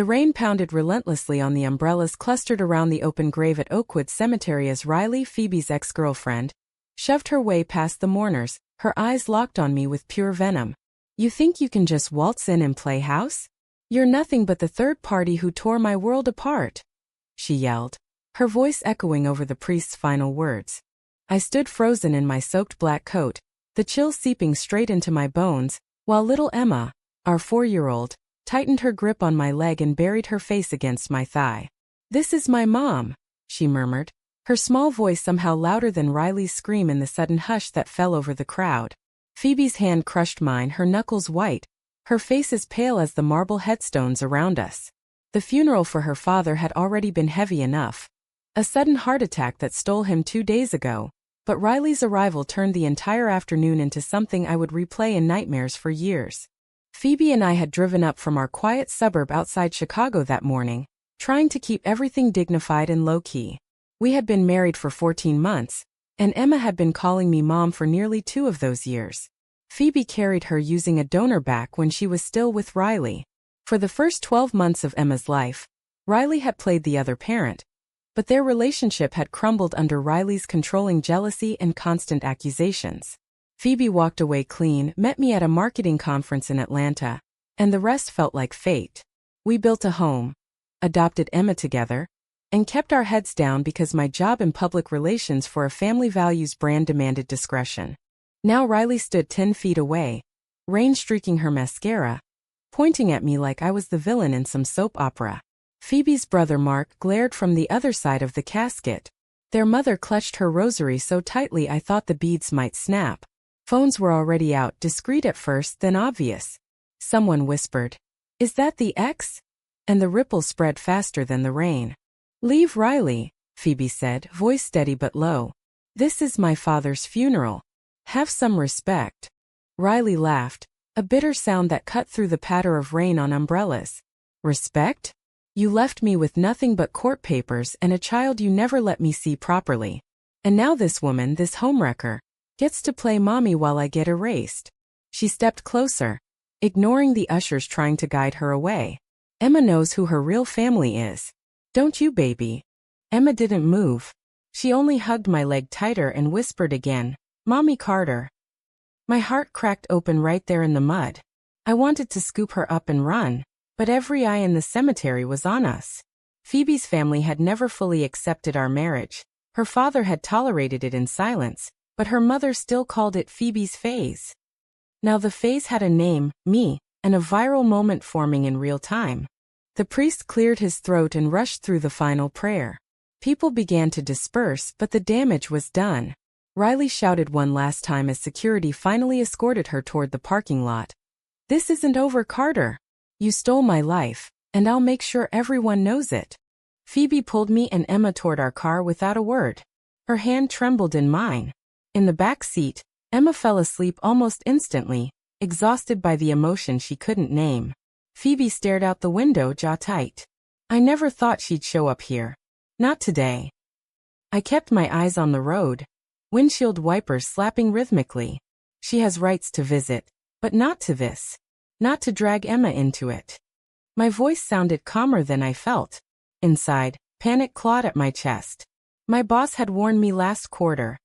The rain pounded relentlessly on the umbrellas clustered around the open grave at Oakwood Cemetery as Riley, Phoebe's ex-girlfriend, shoved her way past the mourners, her eyes locked on me with pure venom. "You think you can just waltz in and play house? You're nothing but the third party who tore my world apart," she yelled, her voice echoing over the priest's final words. I stood frozen in my soaked black coat, the chill seeping straight into my bones, while little Emma, our 4-year-old, tightened her grip on my leg and buried her face against my thigh. "This is my mom," she murmured, her small voice somehow louder than Riley's scream in the sudden hush that fell over the crowd. Phoebe's hand crushed mine, her knuckles white, her face as pale as the marble headstones around us. The funeral for her father had already been heavy enough. A sudden heart attack that stole him 2 days ago, but Riley's arrival turned the entire afternoon into something I would replay in nightmares for years. Phoebe and I had driven up from our quiet suburb outside Chicago that morning, trying to keep everything dignified and low-key. We had been married for 14 months, and Emma had been calling me mom for nearly 2 of those years. Phoebe carried her using a donor back when she was still with Riley. For the first 12 months of Emma's life, Riley had played the other parent, but their relationship had crumbled under Riley's controlling jealousy and constant accusations. Phoebe walked away clean, met me at a marketing conference in Atlanta, and the rest felt like fate. We built a home, adopted Emma together, and kept our heads down because my job in public relations for a family values brand demanded discretion. Now Riley stood 10 feet away, rain streaking her mascara, pointing at me like I was the villain in some soap opera. Phoebe's brother Mark glared from the other side of the casket. Their mother clutched her rosary so tightly I thought the beads might snap. Phones were already out, discreet at first, then obvious. Someone whispered, "Is that the ex?" And the ripple spread faster than the rain. "Leave Riley," Phoebe said, voice steady but low. "This is my father's funeral. Have some respect." Riley laughed, a bitter sound that cut through the patter of rain on umbrellas. "Respect? You left me with nothing but court papers and a child you never let me see properly. And now this woman, this homewrecker, gets to play mommy while I get erased." She stepped closer, ignoring the ushers trying to guide her away. "Emma knows who her real family is. Don't you, baby?" Emma didn't move. She only hugged my leg tighter and whispered again, "Mommy Karter." My heart cracked open right there in the mud. I wanted to scoop her up and run, but every eye in the cemetery was on us. Phoebe's family had never fully accepted our marriage. Her father had tolerated it in silence, but her mother still called it Phoebe's phase. Now the phase had a name, me, and a viral moment forming in real time. The priest cleared his throat and rushed through the final prayer. People began to disperse, but the damage was done. Riley shouted one last time as security finally escorted her toward the parking lot. "This isn't over, Karter. You stole my life, and I'll make sure everyone knows it." Phoebe pulled me and Emma toward our car without a word. Her hand trembled in mine. In the back seat, Emma fell asleep almost instantly, exhausted by the emotion she couldn't name. Phoebe stared out the window, jaw tight. I never thought she'd show up here. Not today. I kept my eyes on the road, windshield wipers slapping rhythmically. She has rights to visit, but not to this. Not to drag Emma into it. My voice sounded calmer than I felt. Inside, panic clawed at my chest. My boss had warned me last quarter.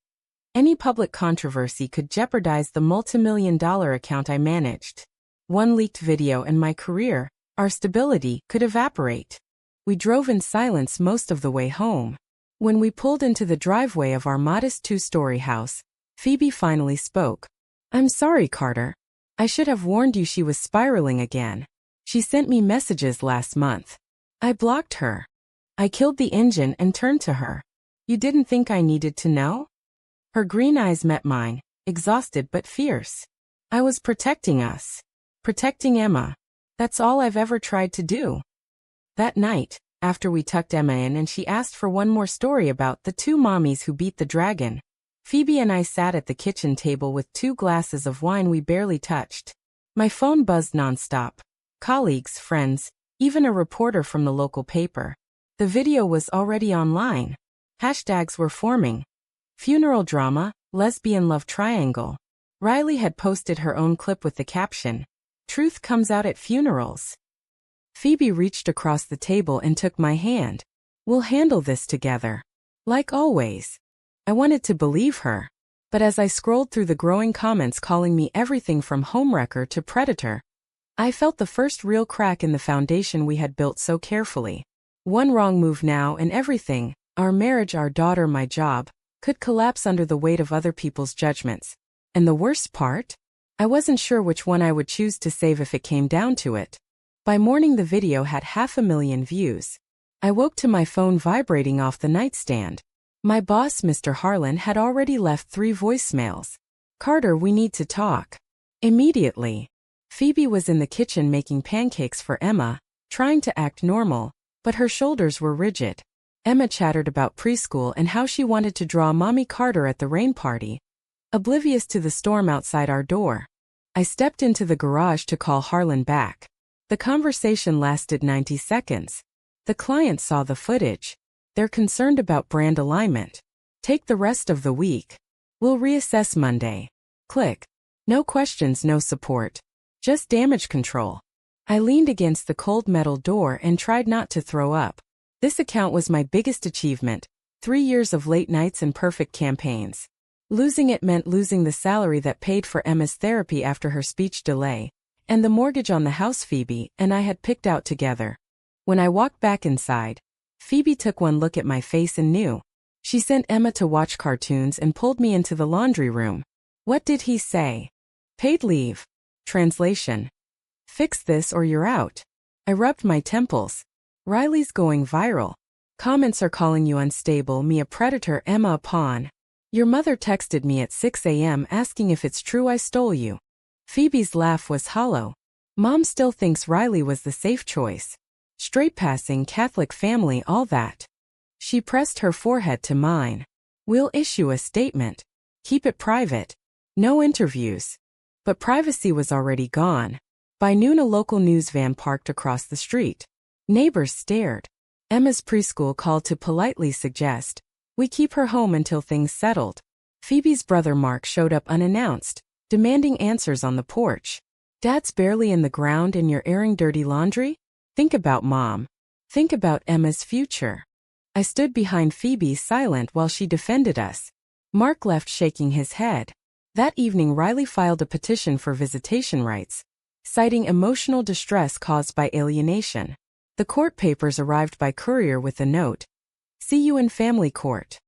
Any public controversy could jeopardize the multi-million-dollar account I managed. One leaked video and my career, our stability, could evaporate. We drove in silence most of the way home. When we pulled into the driveway of our modest 2-story house, Phoebe finally spoke. "I'm sorry, Karter. I should have warned you she was spiraling again. She sent me messages last month. I blocked her. I killed the engine and turned to her. You didn't think I needed to know?" Her green eyes met mine, exhausted but fierce. "I was protecting us. Protecting Emma. That's all I've ever tried to do." That night, after we tucked Emma in and she asked for one more story about the 2 mommies who beat the dragon, Phoebe and I sat at the kitchen table with 2 glasses of wine we barely touched. My phone buzzed nonstop. Colleagues, friends, even a reporter from the local paper. The video was already online. Hashtags were forming. Funeral drama, lesbian love triangle. Riley had posted her own clip with the caption, "Truth comes out at funerals." Phoebe reached across the table and took my hand. "We'll handle this together." Like always. I wanted to believe her. But as I scrolled through the growing comments calling me everything from homewrecker to predator, I felt the first real crack in the foundation we had built so carefully. One wrong move now and everything, our marriage, our daughter, my job, could collapse under the weight of other people's judgments. And the worst part? I wasn't sure which one I would choose to save if it came down to it. By morning the video had 500,000 views. I woke to my phone vibrating off the nightstand. My boss, Mr. Harlan, had already left 3 voicemails. "Karter, we need to talk." Immediately. Phoebe was in the kitchen making pancakes for Emma, trying to act normal, but her shoulders were rigid. Emma chattered about preschool and how she wanted to draw Mommy Karter at the rain party, oblivious to the storm outside our door. I stepped into the garage to call Harlan back. The conversation lasted 90 seconds. The client saw the footage. "They're concerned about brand alignment. Take the rest of the week. We'll reassess Monday." Click. No questions, no support. Just damage control. I leaned against the cold metal door and tried not to throw up. This account was my biggest achievement. 3 years of late nights and perfect campaigns. Losing it meant losing the salary that paid for Emma's therapy after her speech delay, and the mortgage on the house Phoebe and I had picked out together. When I walked back inside, Phoebe took one look at my face and knew. She sent Emma to watch cartoons and pulled me into the laundry room. What did he say? Paid leave. Translation. Fix this or you're out. I rubbed my temples. Riley's going viral. Comments are calling you unstable, me a predator, Emma a pawn. Your mother texted me at 6 a.m. asking if it's true I stole you. Phoebe's laugh was hollow. Mom still thinks Riley was the safe choice. Straight passing, Catholic family, all that. She pressed her forehead to mine. We'll issue a statement. Keep it private. No interviews. But privacy was already gone. By noon a local news van parked across the street. Neighbors stared. Emma's preschool called to politely suggest we keep her home until things settled. Phoebe's brother Mark showed up unannounced, demanding answers on the porch. Dad's barely in the ground and you're airing dirty laundry? Think about Mom. Think about Emma's future. I stood behind Phoebe silent while she defended us. Mark left shaking his head. That evening Riley filed a petition for visitation rights, citing emotional distress caused by alienation. The court papers arrived by courier with a note. See you in family court.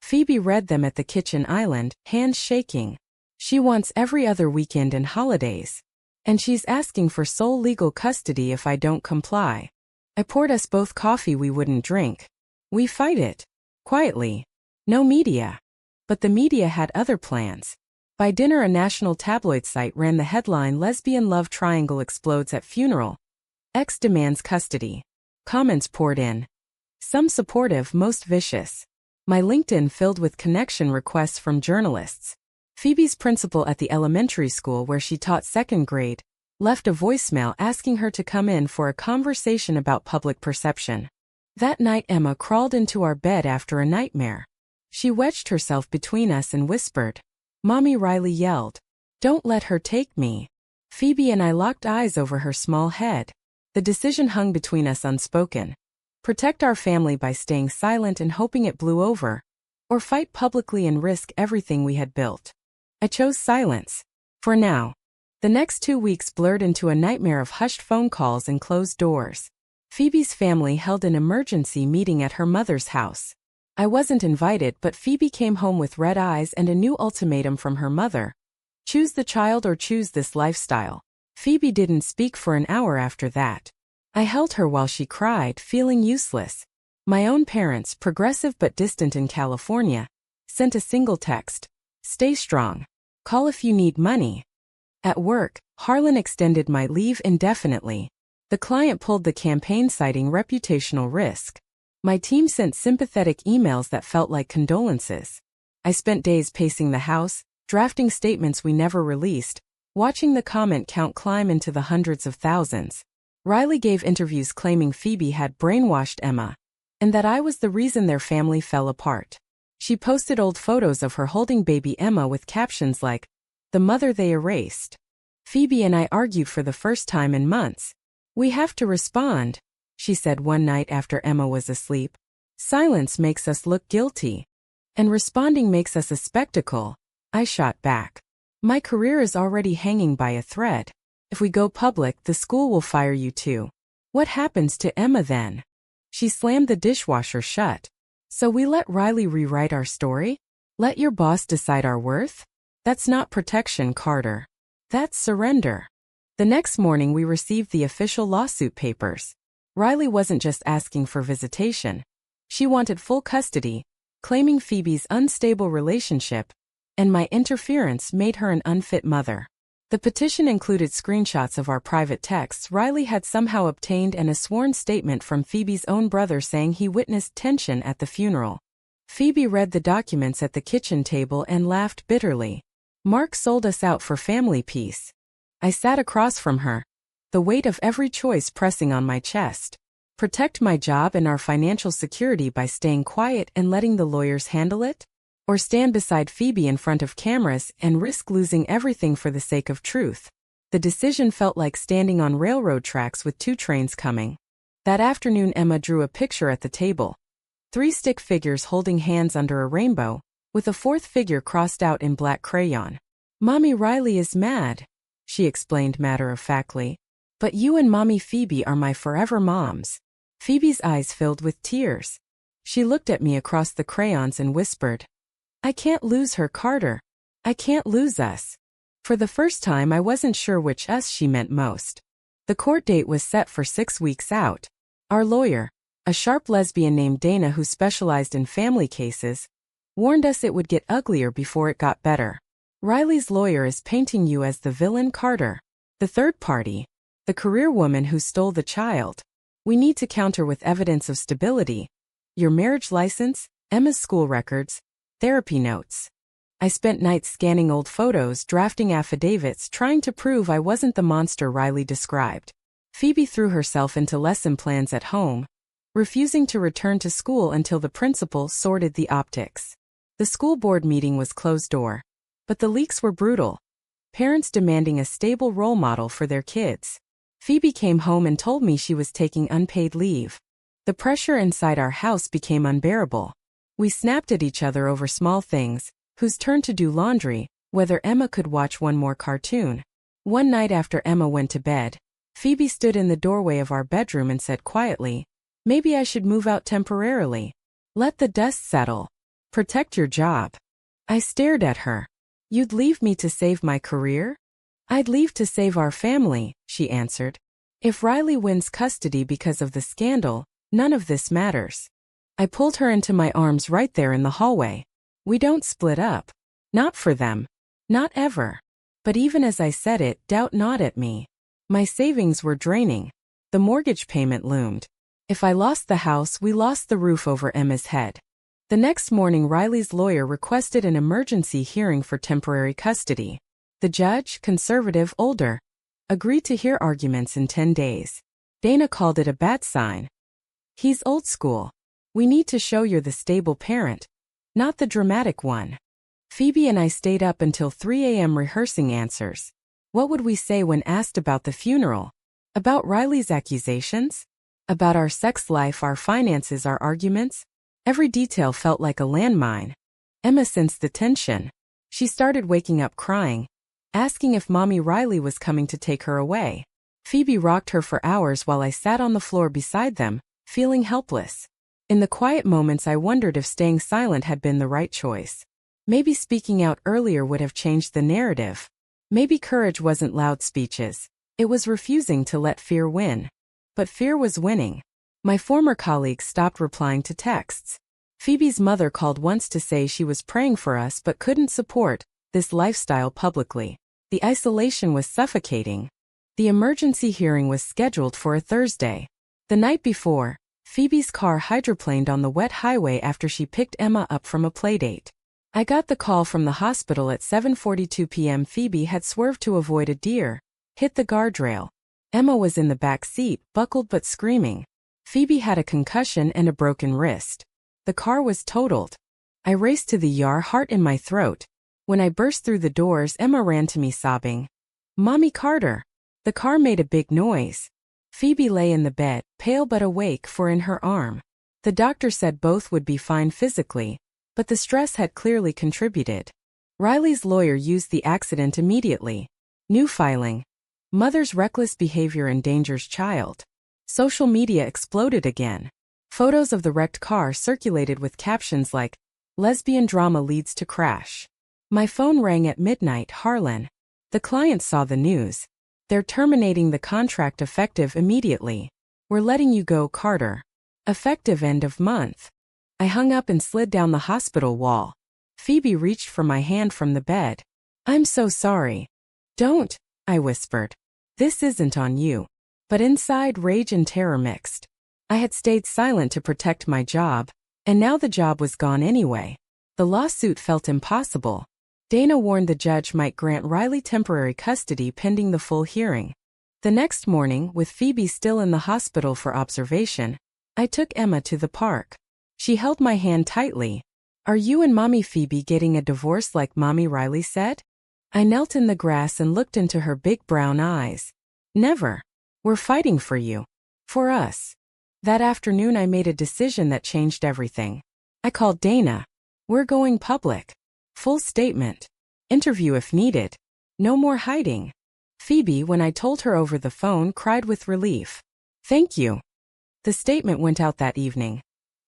Phoebe read them at the kitchen island, hands shaking. She wants every other weekend and holidays. And she's asking for sole legal custody if I don't comply. I poured us both coffee we wouldn't drink. We fight it. Quietly. No media. But the media had other plans. By dinner a national tabloid site ran the headline Lesbian love triangle explodes at funeral. Ex demands custody. Comments poured in. Some supportive, most vicious. My LinkedIn filled with connection requests from journalists. Phoebe's principal at the elementary school where she taught 2nd grade left a voicemail asking her to come in for a conversation about public perception. That night Emma crawled into our bed after a nightmare. She wedged herself between us and whispered. Mommy, Riley yelled. Don't let her take me. Phoebe and I locked eyes over her small head. The decision hung between us unspoken. Protect our family by staying silent and hoping it blew over, or fight publicly and risk everything we had built. I chose silence. For now. The next 2 weeks blurred into a nightmare of hushed phone calls and closed doors. Phoebe's family held an emergency meeting at her mother's house. I wasn't invited, but Phoebe came home with red eyes and a new ultimatum from her mother. Choose the child or choose this lifestyle. Phoebe didn't speak for an hour after that. I held her while she cried, feeling useless. My own parents, progressive but distant in California, sent a single text. Stay strong. Call if you need money. At work, Harlan extended my leave indefinitely. The client pulled the campaign citing reputational risk. My team sent sympathetic emails that felt like condolences. I spent days pacing the house, drafting statements we never released, watching the comment count climb into the hundreds of thousands. Riley gave interviews claiming Phoebe had brainwashed Emma, and that I was the reason their family fell apart. She posted old photos of her holding baby Emma with captions like, the mother they erased. Phoebe and I argued for the first time in months. "We have to respond," she said one night after Emma was asleep. "Silence makes us look guilty. And responding makes us a spectacle," I shot back. "My career is already hanging by a thread. If we go public, the school will fire you too. What happens to Emma then?" She slammed the dishwasher shut. "So we let Riley rewrite our story? Let your boss decide our worth? That's not protection, Karter. That's surrender." The next morning we received the official lawsuit papers. Riley wasn't just asking for visitation. She wanted full custody, claiming Phoebe's unstable relationship, and my interference made her an unfit mother. The petition included screenshots of our private texts Riley had somehow obtained and a sworn statement from Phoebe's own brother saying he witnessed tension at the funeral. Phoebe read the documents at the kitchen table and laughed bitterly. "Mark sold us out for family peace." I sat across from her, the weight of every choice pressing on my chest. Protect my job and our financial security by staying quiet and letting the lawyers handle it? Or stand beside Phoebe in front of cameras and risk losing everything for the sake of truth? The decision felt like standing on railroad tracks with two trains coming. That afternoon Emma drew a picture at the table. 3 stick figures holding hands under a rainbow, with a 4th figure crossed out in black crayon. "Mommy Riley is mad," she explained matter-of-factly. "But you and Mommy Phoebe are my forever moms." Phoebe's eyes filled with tears. She looked at me across the crayons and whispered, "I can't lose her, Karter. I can't lose us." For the first time I wasn't sure which us she meant most. The court date was set for 6 weeks out. Our lawyer, a sharp lesbian named Dana who specialized in family cases, warned us it would get uglier before it got better. "Riley's lawyer is painting you as the villain, Karter. The third party. The career woman who stole the child. We need to counter with evidence of stability. Your marriage license, Emma's school records, therapy notes." I spent nights scanning old photos, drafting affidavits, trying to prove I wasn't the monster Riley described. Phoebe threw herself into lesson plans at home, refusing to return to school until the principal sorted the optics. The school board meeting was closed door. But the leaks were brutal. Parents demanding a stable role model for their kids. Phoebe came home and told me she was taking unpaid leave. The pressure inside our house became unbearable. We snapped at each other over small things, whose turn to do laundry, whether Emma could watch one more cartoon. One night after Emma went to bed, Phoebe stood in the doorway of our bedroom and said quietly, "Maybe I should move out temporarily. Let the dust settle. Protect your job." I stared at her. "You'd leave me to save my career?" "I'd leave to save our family," she answered. "If Riley wins custody because of the scandal, none of this matters." I pulled her into my arms right there in the hallway. "We don't split up. Not for them. Not ever." But even as I said it, doubt gnawed at me. My savings were draining. The mortgage payment loomed. If I lost the house, we lost the roof over Emma's head. The next morning Riley's lawyer requested an emergency hearing for temporary custody. The judge, conservative, older, agreed to hear arguments in 10 days. Dana called it a bad sign. "He's old school. We need to show you're the stable parent, not the dramatic one." Phoebe and I stayed up until 3 a.m. rehearsing answers. What would we say when asked about the funeral? About Riley's accusations? About our sex life, our finances, our arguments? Every detail felt like a landmine. Emma sensed the tension. She started waking up crying, asking if Mommy Riley was coming to take her away. Phoebe rocked her for hours while I sat on the floor beside them, feeling helpless. In the quiet moments I wondered if staying silent had been the right choice. Maybe speaking out earlier would have changed the narrative. Maybe courage wasn't loud speeches. It was refusing to let fear win. But fear was winning. My former colleagues stopped replying to texts. Phoebe's mother called once to say she was praying for us but couldn't support this lifestyle publicly. The isolation was suffocating. The emergency hearing was scheduled for a Thursday. The night before, Phoebe's car hydroplaned on the wet highway after she picked Emma up from a playdate. I got the call from the hospital at 7:42 p.m. Phoebe had swerved to avoid a deer, hit the guardrail. Emma was in the back seat, buckled but screaming. Phoebe had a concussion and a broken wrist. The car was totaled. I raced to the ER, heart in my throat. When I burst through the doors, Emma ran to me sobbing, "Mommy, Karter." The car made a big noise. Phoebe lay in the bed, pale but awake, for in her arm. The doctor said both would be fine physically, but the stress had clearly contributed. Riley's lawyer used the accident immediately. New filing. Mother's reckless behavior endangers child. Social media exploded again. Photos of the wrecked car circulated with captions like, "Lesbian drama leads to crash." My phone rang at midnight. Harlan. The client saw the news. "They're terminating the contract effective immediately. We're letting you go, Karter. Effective end of month." I hung up and slid down the hospital wall. Phoebe reached for my hand from the bed. "I'm so sorry." "Don't," I whispered. "This isn't on you." But inside, rage and terror mixed. I had stayed silent to protect my job, and now the job was gone anyway. The lawsuit felt impossible. Dana warned the judge might grant Riley temporary custody pending the full hearing. The next morning, with Phoebe still in the hospital for observation, I took Emma to the park. She held my hand tightly. "Are you and Mommy Phoebe getting a divorce like Mommy Riley said?" I knelt in the grass and looked into her big brown eyes. "Never. We're fighting for you. For us." That afternoon I made a decision that changed everything. I called Dana. "We're going public. Full statement. Interview if needed. No more hiding." Phoebe, when I told her over the phone, cried with relief. "Thank you." The statement went out that evening.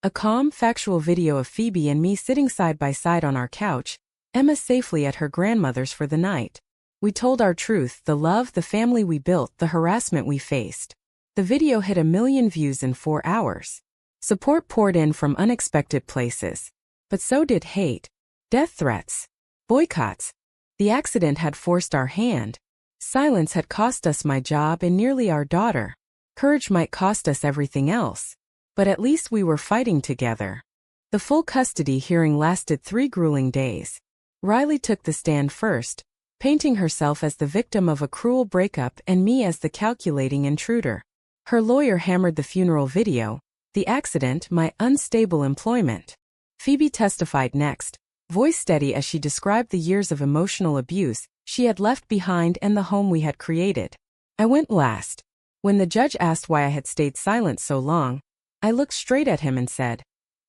A calm, factual video of Phoebe and me sitting side by side on our couch, Emma safely at her grandmother's for the night. We told our truth, the love, the family we built, the harassment we faced. The video hit 1 million views in 4 hours. Support poured in from unexpected places. But so did hate. Death threats. Boycotts. The accident had forced our hand. Silence had cost us my job and nearly our daughter. Courage might cost us everything else. But at least we were fighting together. The full custody hearing lasted 3 grueling days. Riley took the stand first, painting herself as the victim of a cruel breakup and me as the calculating intruder. Her lawyer hammered the funeral video, the accident, my unstable employment. Phoebe testified next, voice steady as she described the years of emotional abuse she had left behind and the home we had created. I went last. When the judge asked why I had stayed silent so long, I looked straight at him and said,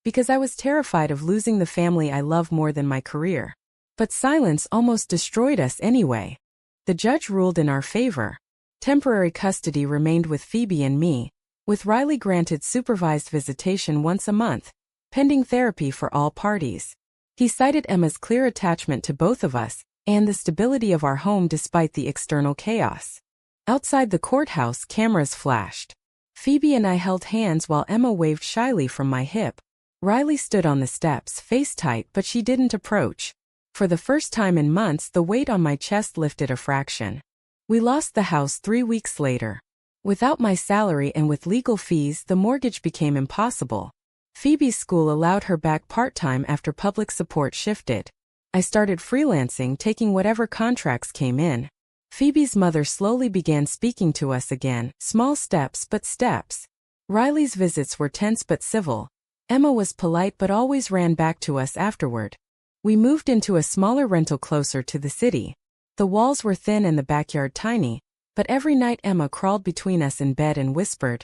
"Because I was terrified of losing the family I love more than my career." But silence almost destroyed us anyway. The judge ruled in our favor. Temporary custody remained with Phoebe and me, with Riley granted supervised visitation once a month, pending therapy for all parties. He cited Emma's clear attachment to both of us and the stability of our home despite the external chaos. Outside the courthouse, cameras flashed. Phoebe and I held hands while Emma waved shyly from my hip. Riley stood on the steps, face tight, but she didn't approach. For the first time in months, the weight on my chest lifted a fraction. We lost the house 3 weeks later. Without my salary and with legal fees, the mortgage became impossible. Phoebe's school allowed her back part-time after public support shifted. I started freelancing, taking whatever contracts came in. Phoebe's mother slowly began speaking to us again, small steps but steps. Riley's visits were tense but civil. Emma was polite but always ran back to us afterward. We moved into a smaller rental closer to the city. The walls were thin and the backyard tiny, but every night Emma crawled between us in bed and whispered,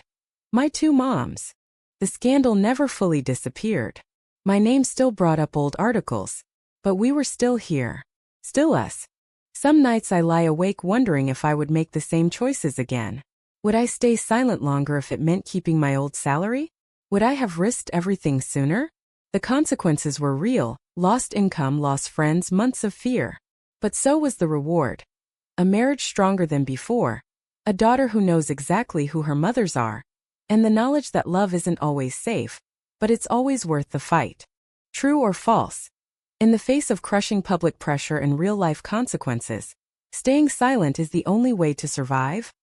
"My 2 moms." The scandal never fully disappeared. My name still brought up old articles. But we were still here. Still us. Some nights I lie awake wondering if I would make the same choices again. Would I stay silent longer if it meant keeping my old salary? Would I have risked everything sooner? The consequences were real: lost income, lost friends, months of fear. But so was the reward. A marriage stronger than before, a daughter who knows exactly who her mothers are, and the knowledge that love isn't always safe, but it's always worth the fight. True or false? In the face of crushing public pressure and real-life consequences, staying silent is the only way to survive.